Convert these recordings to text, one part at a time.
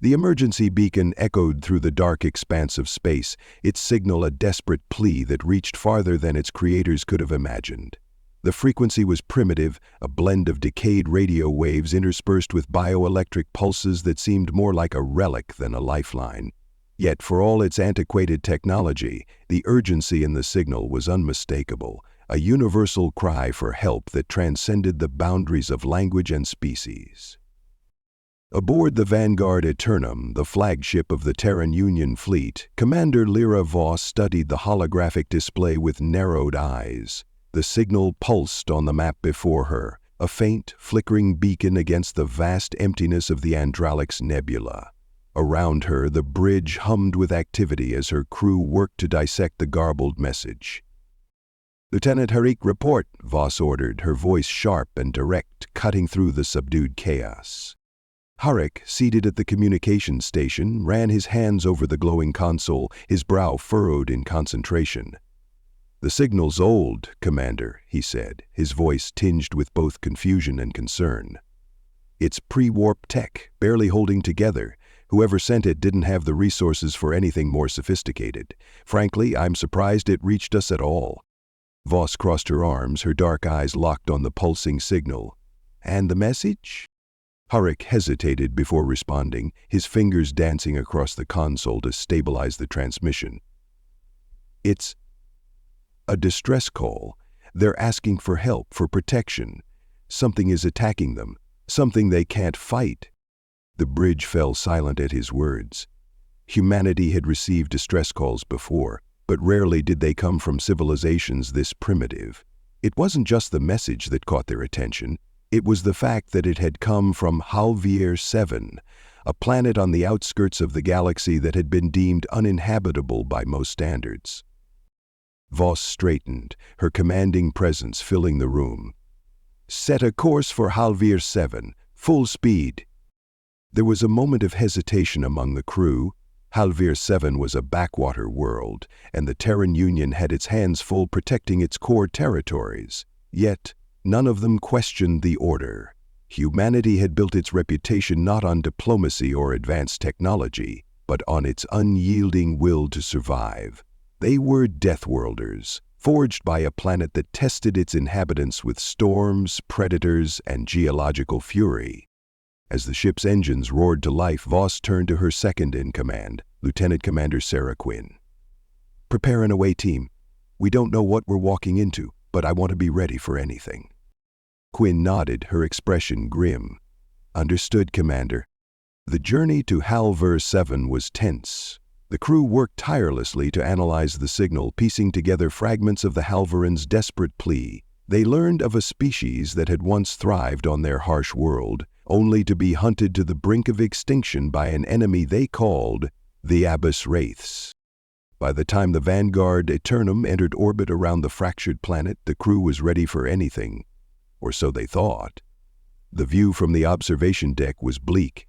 The emergency beacon echoed through the dark expanse of space, its signal a desperate plea that reached farther than its creators could have imagined. The frequency was primitive, a blend of decayed radio waves interspersed with bioelectric pulses that seemed more like a relic than a lifeline. Yet, for all its antiquated technology, the urgency in the signal was unmistakable, a universal cry for help that transcended the boundaries of language and species. Aboard the Vanguard Eternum, the flagship of the Terran Union fleet, Commander Lyra Voss studied the holographic display with narrowed eyes. The signal pulsed on the map before her, a faint, flickering beacon against the vast emptiness of the Andralix Nebula. Around her, the bridge hummed with activity as her crew worked to dissect the garbled message. "Lieutenant Harik, report," Voss ordered, her voice sharp and direct, cutting through the subdued chaos. Harik, seated at the communications station, ran his hands over the glowing console, his brow furrowed in concentration. "The signal's old, Commander," he said, his voice tinged with both confusion and concern. "It's pre-warp tech, barely holding together. Whoever sent it didn't have the resources for anything more sophisticated. Frankly, I'm surprised it reached us at all." Voss crossed her arms, her dark eyes locked on the pulsing signal. "And the message?" Harik hesitated before responding, his fingers dancing across the console to stabilize the transmission. "It's a distress call. They're asking for help, for protection. Something is attacking them, something they can't fight." The bridge fell silent at his words. Humanity had received distress calls before, but rarely did they come from civilizations this primitive. It wasn't just the message that caught their attention. It was the fact that it had come from Halvier 7, a planet on the outskirts of the galaxy that had been deemed uninhabitable by most standards. Voss straightened, her commanding presence filling the room. "Set a course for Halvier 7, full speed." There was a moment of hesitation among the crew. Halvier 7 was a backwater world, and the Terran Union had its hands full protecting its core territories. Yet, none of them questioned the order. Humanity had built its reputation not on diplomacy or advanced technology, but on its unyielding will to survive. They were Deathworlders, forged by a planet that tested its inhabitants with storms, predators, and geological fury. As the ship's engines roared to life, Voss turned to her second-in-command, Lieutenant Commander Sarah Quinn. "Prepare an away team. We don't know what we're walking into, but I want to be ready for anything." Quinn nodded, her expression grim. "Understood, Commander." The journey to Halvier 7 was tense. The crew worked tirelessly to analyze the signal, piecing together fragments of the Halverans' desperate plea. They learned of a species that had once thrived on their harsh world, only to be hunted to the brink of extinction by an enemy they called the Abyss Wraiths. By the time the Vanguard Eternum entered orbit around the fractured planet, the crew was ready for anything, or so they thought. The view from the observation deck was bleak.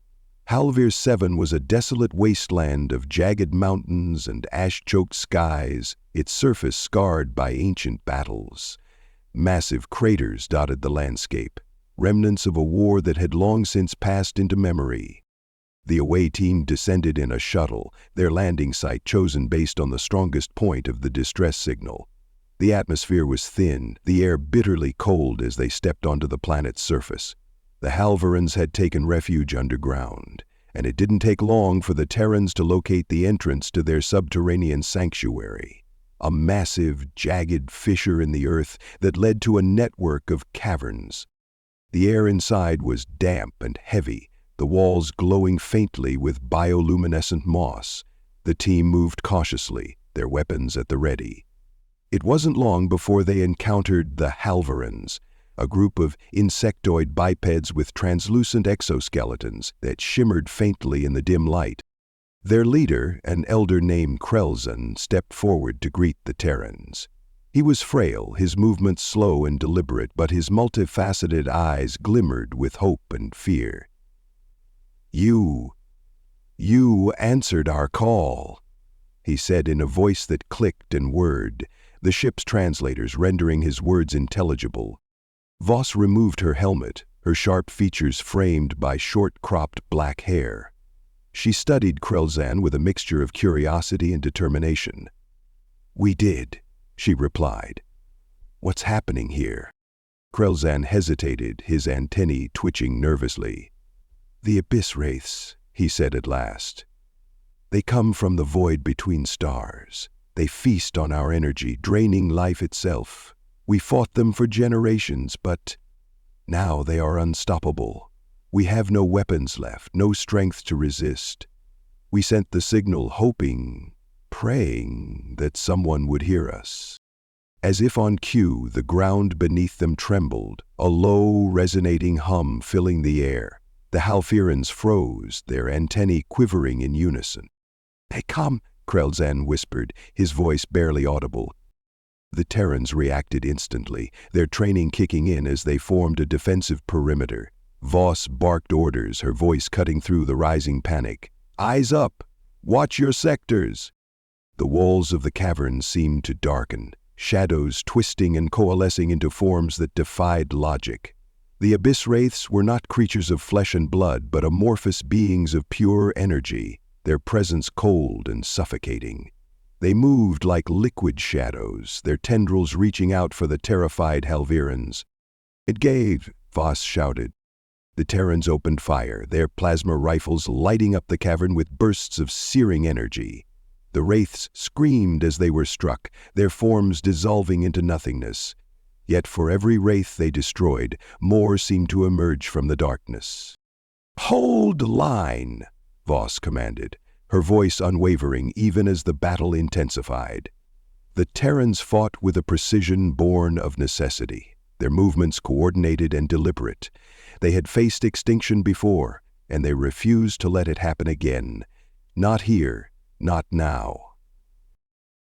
Halvier 7 was a desolate wasteland of jagged mountains and ash-choked skies, its surface scarred by ancient battles. Massive craters dotted the landscape, remnants of a war that had long since passed into memory. The away team descended in a shuttle, their landing site chosen based on the strongest point of the distress signal. The atmosphere was thin, the air bitterly cold as they stepped onto the planet's surface. The Halverans had taken refuge underground, and it didn't take long for the Terrans to locate the entrance to their subterranean sanctuary. A massive, jagged fissure in the earth that led to a network of caverns. The air inside was damp and heavy, the walls glowing faintly with bioluminescent moss. The team moved cautiously, their weapons at the ready. It wasn't long before they encountered the Halverans, a group of insectoid bipeds with translucent exoskeletons that shimmered faintly in the dim light. Their leader, an elder named Krelzen, stepped forward to greet the Terrans. He was frail, his movements slow and deliberate, but his multifaceted eyes glimmered with hope and fear. You answered our call," he said in a voice that clicked and whirred, the ship's translators rendering his words intelligible. Voss removed her helmet, her sharp features framed by short-cropped black hair. She studied Krelzan with a mixture of curiosity and determination. "We did," she replied. "What's happening here?" Krelzan hesitated, his antennae twitching nervously. "The Abyss Wraiths," he said at last. "They come from the void between stars. They feast on our energy, draining life itself. We fought them for generations, but now they are unstoppable. We have no weapons left, no strength to resist. We sent the signal hoping, praying that someone would hear us." As if on cue, the ground beneath them trembled, a low, resonating hum filling the air. The Halfirans froze, their antennae quivering in unison. "They come," Krelzan whispered, his voice barely audible. The Terrans reacted instantly, their training kicking in as they formed a defensive perimeter. Voss barked orders, her voice cutting through the rising panic. "Eyes up! Watch your sectors!" The walls of the cavern seemed to darken, shadows twisting and coalescing into forms that defied logic. The Abyss Wraiths were not creatures of flesh and blood, but amorphous beings of pure energy, their presence cold and suffocating. They moved like liquid shadows, their tendrils reaching out for the terrified Halvirans. "It gave," Voss shouted. The Terrans opened fire, their plasma rifles lighting up the cavern with bursts of searing energy. The Wraiths screamed as they were struck, their forms dissolving into nothingness. Yet for every Wraith they destroyed, more seemed to emerge from the darkness. "Hold line!" Voss commanded, her voice unwavering even as the battle intensified. The Terrans fought with a precision born of necessity, their movements coordinated and deliberate. They had faced extinction before, and they refused to let it happen again. Not here, not now.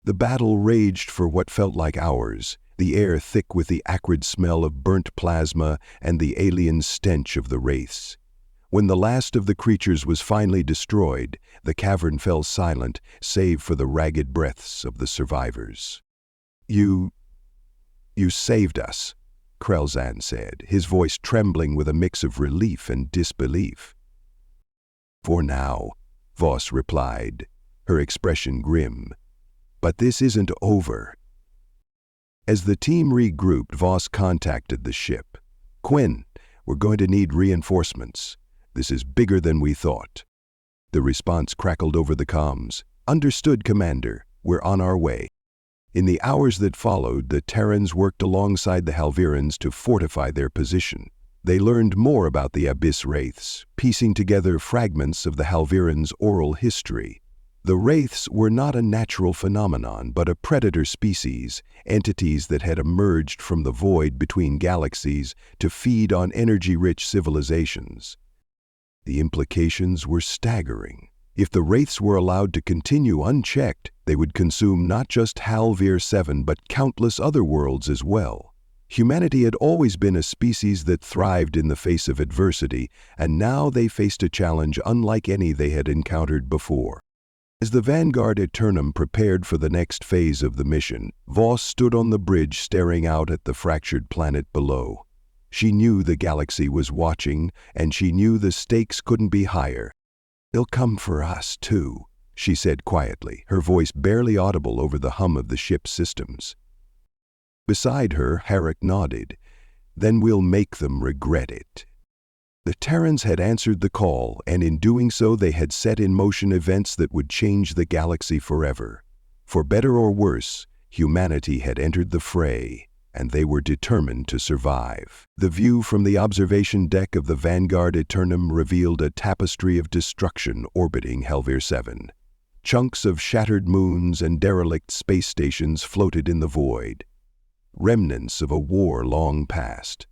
The battle raged for what felt like hours, the air thick with the acrid smell of burnt plasma and the alien stench of the Wraiths. When the last of the creatures was finally destroyed, the cavern fell silent, save for the ragged breaths of the survivors. You saved us," Krelzan said, his voice trembling with a mix of relief and disbelief. "For now," Voss replied, her expression grim. "But this isn't over." As the team regrouped, Voss contacted the ship. "Quinn, we're going to need reinforcements. This is bigger than we thought." The response crackled over the comms. "Understood, Commander. We're on our way." In the hours that followed, the Terrans worked alongside the Halvirans to fortify their position. They learned more about the Abyss Wraiths, piecing together fragments of the Halvirans' oral history. The Wraiths were not a natural phenomenon, but a predator species, entities that had emerged from the void between galaxies to feed on energy-rich civilizations. The implications were staggering. If the Wraiths were allowed to continue unchecked, they would consume not just Halvir 7 but countless other worlds as well. Humanity had always been a species that thrived in the face of adversity, and now they faced a challenge unlike any they had encountered before. As the Vanguard Eternum prepared for the next phase of the mission, Voss stood on the bridge staring out at the fractured planet below. She knew the galaxy was watching, and she knew the stakes couldn't be higher. "They'll come for us, too," she said quietly, her voice barely audible over the hum of the ship's systems. Beside her, Herrick nodded. "Then we'll make them regret it." The Terrans had answered the call, and in doing so they had set in motion events that would change the galaxy forever. For better or worse, humanity had entered the fray, and they were determined to survive. The view from the observation deck of the Vanguard Eternum revealed a tapestry of destruction orbiting Halvir 7. Chunks of shattered moons and derelict space stations floated in the void, remnants of a war long past.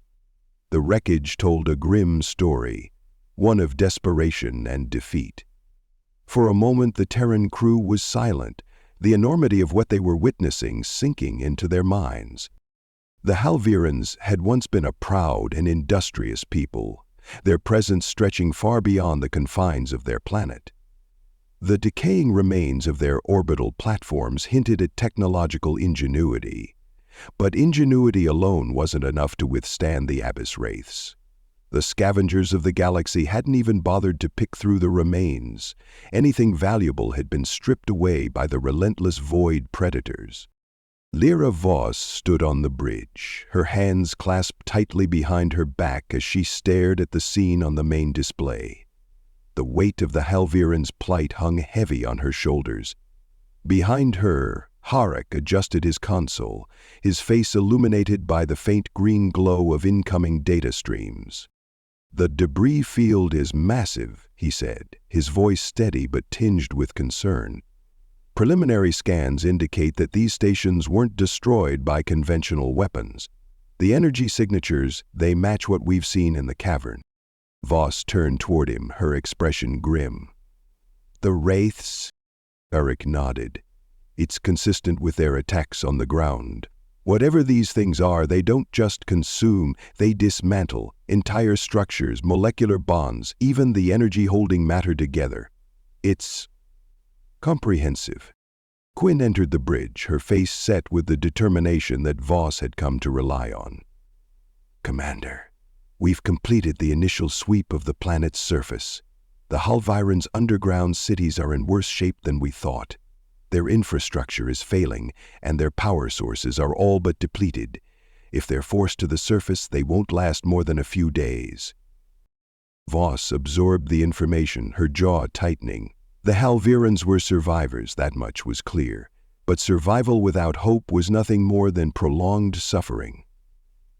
The wreckage told a grim story, one of desperation and defeat. For a moment the Terran crew was silent, the enormity of what they were witnessing sinking into their minds. The Halvirans had once been a proud and industrious people, their presence stretching far beyond the confines of their planet. The decaying remains of their orbital platforms hinted at technological ingenuity. But ingenuity alone wasn't enough to withstand the Abyss Wraiths. The scavengers of the galaxy hadn't even bothered to pick through the remains. Anything valuable had been stripped away by the relentless void predators. Lyra Voss stood on the bridge, her hands clasped tightly behind her back as she stared at the scene on the main display. The weight of the Halvirans' plight hung heavy on her shoulders. Behind her, Harek adjusted his console, his face illuminated by the faint green glow of incoming data streams. "The debris field is massive," he said, his voice steady but tinged with concern. "Preliminary scans indicate that these stations weren't destroyed by conventional weapons. The energy signatures, they match what we've seen in the cavern." Voss turned toward him, her expression grim. "The Wraiths?" Eric nodded. "It's consistent with their attacks on the ground. Whatever these things are, they don't just consume, they dismantle entire structures, molecular bonds, even the energy holding matter together. It's comprehensive." Quinn entered the bridge, her face set with the determination that Voss had come to rely on. "Commander, we've completed the initial sweep of the planet's surface. The Halvirans' underground cities are in worse shape than we thought. Their infrastructure is failing, and their power sources are all but depleted. If they're forced to the surface, they won't last more than a few days." Voss absorbed the information, her jaw tightening. The Halvirans were survivors, that much was clear. But survival without hope was nothing more than prolonged suffering.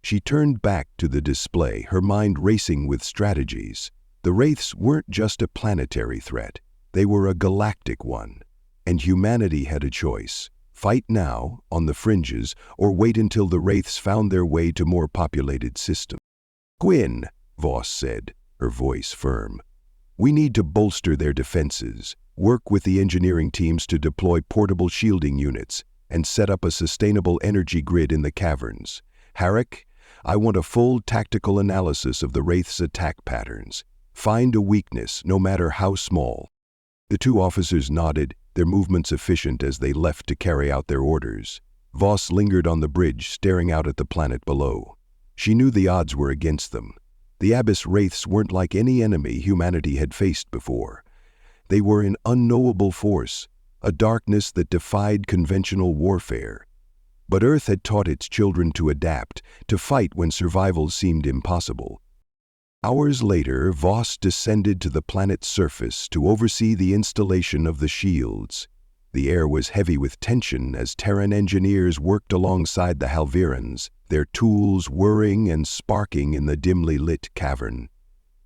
She turned back to the display, her mind racing with strategies. The Wraiths weren't just a planetary threat. They were a galactic one. And humanity had a choice: fight now, on the fringes, or wait until the Wraiths found their way to more populated systems. "Quinn," Voss said, her voice firm, "we need to bolster their defenses, work with the engineering teams to deploy portable shielding units, and set up a sustainable energy grid in the caverns. Harek, I want a full tactical analysis of the Wraiths' attack patterns. Find a weakness, no matter how small." The two officers nodded, their movements efficient as they left to carry out their orders. Voss lingered on the bridge, staring out at the planet below. She knew the odds were against them. The Abyss Wraiths weren't like any enemy humanity had faced before. They were an unknowable force, a darkness that defied conventional warfare. But Earth had taught its children to adapt, to fight when survival seemed impossible. Hours later, Voss descended to the planet's surface to oversee the installation of the shields. The air was heavy with tension as Terran engineers worked alongside the Halvirans, their tools whirring and sparking in the dimly lit cavern.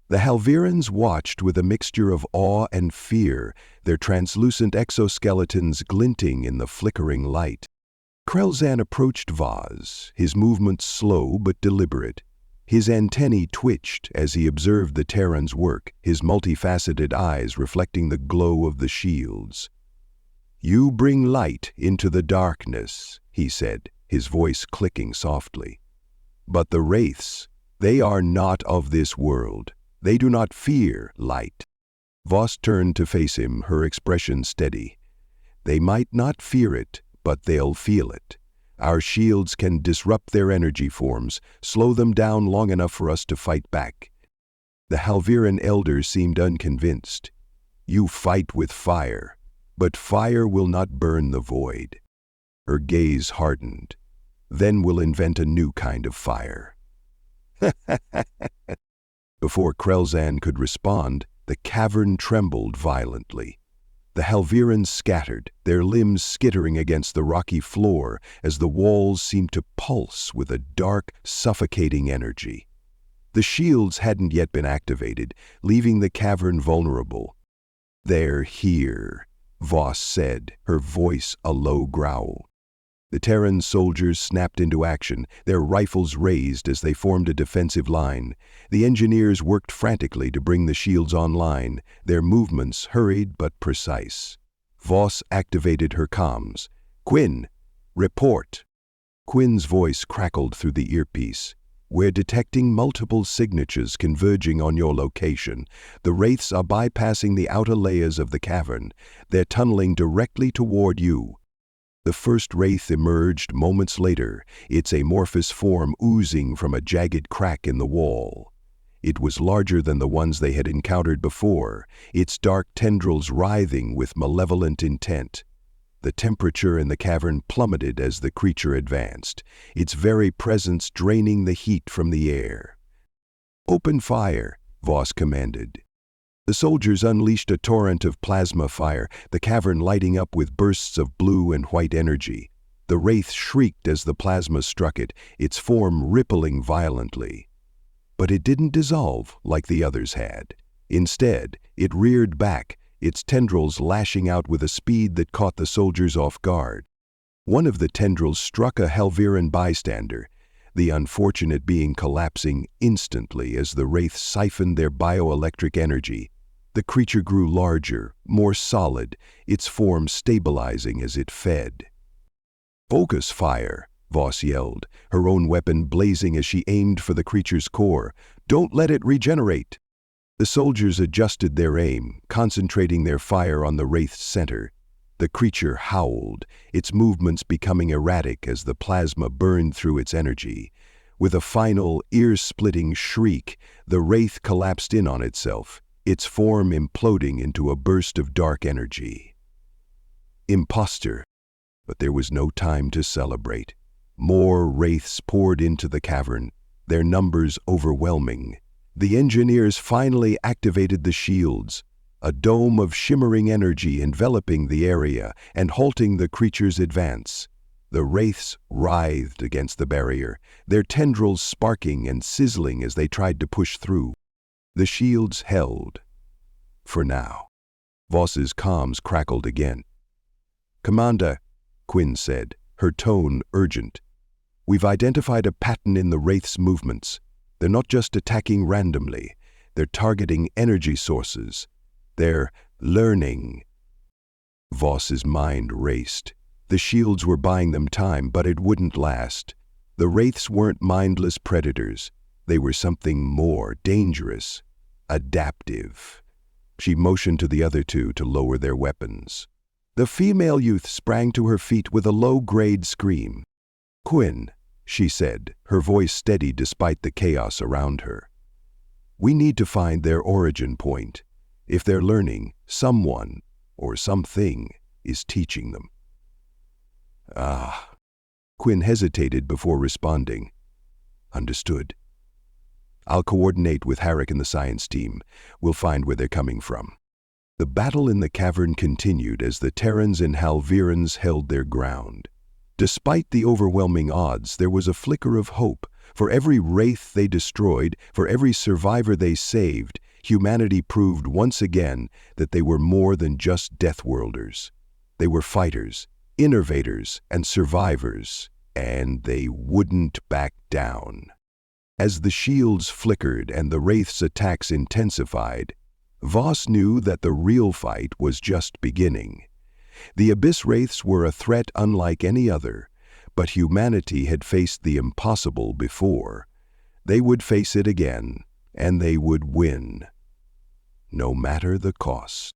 The Halvirans watched with a mixture of awe and fear, their translucent exoskeletons glinting in the flickering light. Krelzan approached Voss, his movements slow but deliberate. His antennae twitched as he observed the Terran's work, his multifaceted eyes reflecting the glow of the shields. "You bring light into the darkness," he said, his voice clicking softly. "But the Wraiths, they are not of this world. They do not fear light." Voss turned to face him, her expression steady. "They might not fear it, but they'll feel it. Our shields can disrupt their energy forms, slow them down long enough for us to fight back." The Halviran elder seemed unconvinced. "You fight with fire, but fire will not burn the void." Her gaze hardened. "Then we'll invent a new kind of fire." Before Krelzan could respond, the cavern trembled violently. The Halvirans scattered, their limbs skittering against the rocky floor as the walls seemed to pulse with a dark, suffocating energy. The shields hadn't yet been activated, leaving the cavern vulnerable. "They're here," Voss said, her voice a low growl. The Terran soldiers snapped into action, their rifles raised as they formed a defensive line. The engineers worked frantically to bring the shields online, their movements hurried but precise. Voss activated her comms. "Quinn, report." Quinn's voice crackled through the earpiece. "We're detecting multiple signatures converging on your location. The Wraiths are bypassing the outer layers of the cavern. They're tunneling directly toward you." The first Wraith emerged moments later, its amorphous form oozing from a jagged crack in the wall. It was larger than the ones they had encountered before, its dark tendrils writhing with malevolent intent. The temperature in the cavern plummeted as the creature advanced, its very presence draining the heat from the air. "Open fire," Voss commanded. The soldiers unleashed a torrent of plasma fire, the cavern lighting up with bursts of blue and white energy. The wraith shrieked as the plasma struck it, its form rippling violently. But it didn't dissolve like the others had. Instead, it reared back, its tendrils lashing out with a speed that caught the soldiers off guard. One of the tendrils struck a Helveran bystander, the unfortunate being collapsing instantly as the wraiths siphoned their bioelectric energy. The creature grew larger, more solid, its form stabilizing as it fed. "Focus fire," Voss yelled, her own weapon blazing as she aimed for the creature's core. "Don't let it regenerate." The soldiers adjusted their aim, concentrating their fire on the wraith's center. The creature howled, its movements becoming erratic as the plasma burned through its energy. With a final, ear-splitting shriek, the wraith collapsed in on itself, its form imploding into a burst of dark energy. Imposter! But there was no time to celebrate. More wraiths poured into the cavern, their numbers overwhelming. The engineers finally activated the shields, a dome of shimmering energy enveloping the area and halting the creature's advance. The wraiths writhed against the barrier, their tendrils sparking and sizzling as they tried to push through. The shields held. For now. Voss's comms crackled again. "Commander," Quinn said, her tone urgent. "We've identified a pattern in the wraiths' movements. They're not just attacking randomly. They're targeting energy sources. They're learning." Voss's mind raced. The shields were buying them time, but it wouldn't last. The wraiths weren't mindless predators. They were something more dangerous, adaptive. She motioned to the other two to lower their weapons. The female youth sprang to her feet with a low-grade scream. "Quinn," she said, her voice steady despite the chaos around her. "We need to find their origin point. If they're learning, someone, or something, is teaching them." Quinn hesitated before responding. "Understood. I'll coordinate with Harrick and the science team. We'll find where they're coming from." The battle in the cavern continued as the Terrans and Halverans held their ground. Despite the overwhelming odds, there was a flicker of hope. For every wraith they destroyed, for every survivor they saved, humanity proved once again that they were more than just Deathworlders. They were fighters, innovators, and survivors, and they wouldn't back down. As the shields flickered and the wraiths' attacks intensified, Voss knew that the real fight was just beginning. The Abyss Wraiths were a threat unlike any other, but humanity had faced the impossible before. They would face it again, and they would win, no matter the cost.